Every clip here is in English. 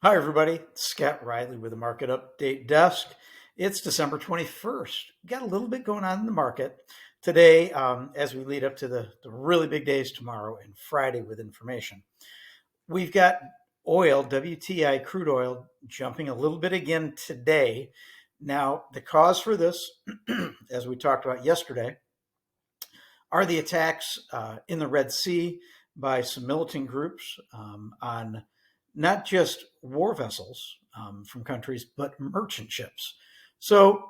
Hi, everybody. Scott Riley with the Market Update Desk. It's December 21st. Got a little bit going on in the market today as we lead up to the really big days tomorrow and Friday with information. We've got oil, WTI crude oil, jumping a little bit again today. Now, the cause for this, as we talked about yesterday, are the attacks in the Red Sea by some militant groups on not just war vessels from countries, but merchant ships. So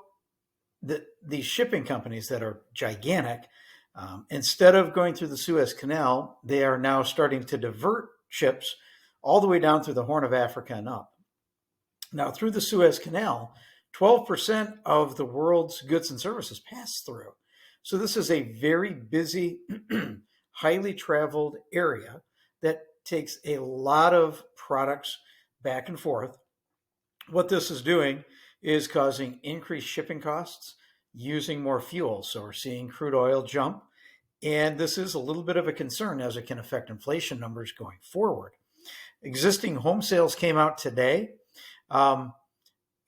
these shipping companies that are gigantic, instead of going through the Suez Canal, they are now starting to divert ships all the way down through the Horn of Africa and up. Now, through the Suez Canal, 12% of the world's goods and services pass through. So this is a very busy, highly traveled area that takes a lot of products back and forth. What this is doing is causing increased shipping costs using more fuel. So we're seeing crude oil jump. And this is a little bit of a concern as it can affect inflation numbers going forward. Existing home sales came out today.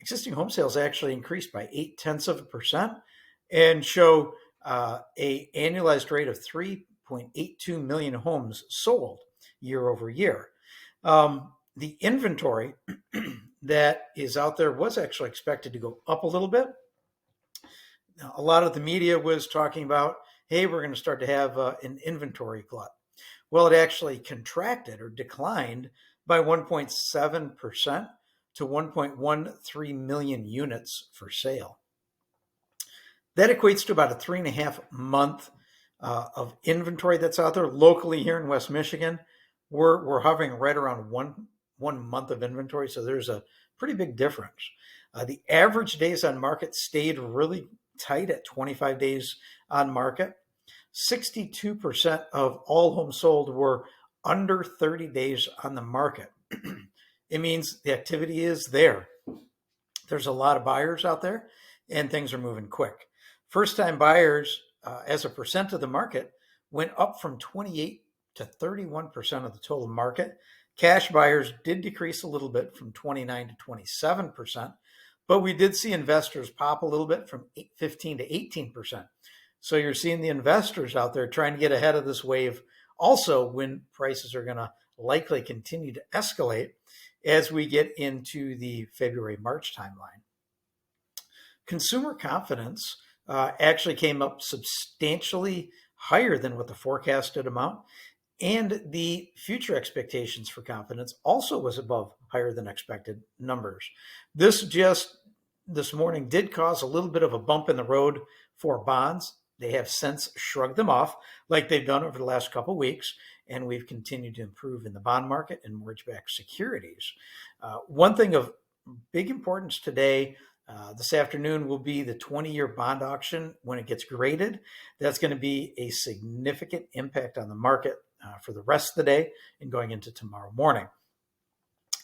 Existing home sales actually increased by 0.8% and show a annualized rate of 3.82 million homes sold year over year. The inventory that is out there was actually expected to go up a little bit. Now, a lot of the media was talking about, hey, we're going to start to have an inventory glut. Well, it actually contracted or declined by 1.7% to 1.13 million units for sale. That equates to about a 3.5 month of inventory that's out there. Locally here in West Michigan, we're hovering right around one month of inventory, so there's a pretty big difference. The average days on market stayed really tight at 25 days on market. 62% of all homes sold were under 30 days on the market. It means the activity is there. There's a lot of buyers out there, and things are moving quick. First-time buyers, as a percent of the market, went up from 28 to 31% of the total market. Cash buyers did decrease a little bit from 29 to 27%, but we did see investors pop a little bit from 15 to 18%. So you're seeing the investors out there trying to get ahead of this wave also when prices are going to likely continue to escalate as we get into the February-March timeline. Consumer confidence actually came up substantially higher than what the forecasted amount, and the future expectations for confidence also was above higher than expected numbers. This morning did cause a little bit of a bump in the road for bonds. They have since shrugged them off like they've done over the last couple of weeks, and we've continued to improve in the bond market and mortgage-backed securities. One thing of big importance today, this afternoon, will be the 20-year bond auction when it gets graded. That's going to be a significant impact on the market for the rest of the day and going into tomorrow morning.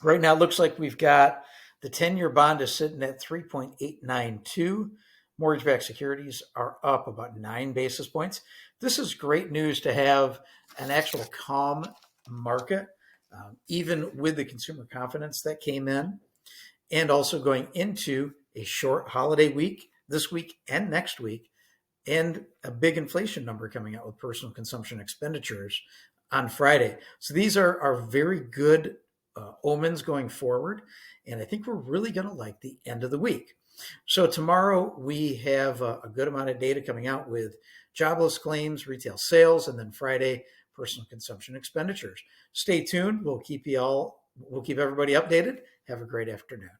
Right now, it looks like we've got the 10-year bond is sitting at 3.892. Mortgage-backed securities are up about 9 basis points. This is great news to have an actual calm market, even with the consumer confidence that came in, and also going into a short holiday week this week and next week, and a big inflation number coming out with personal consumption expenditures on Friday. So these are very good omens going forward, and I think we're really going to like the end of the week. So tomorrow we have a good amount of data coming out with jobless claims, retail sales, and then Friday, personal consumption expenditures. Stay tuned. We'll keep everybody updated. Have a great afternoon.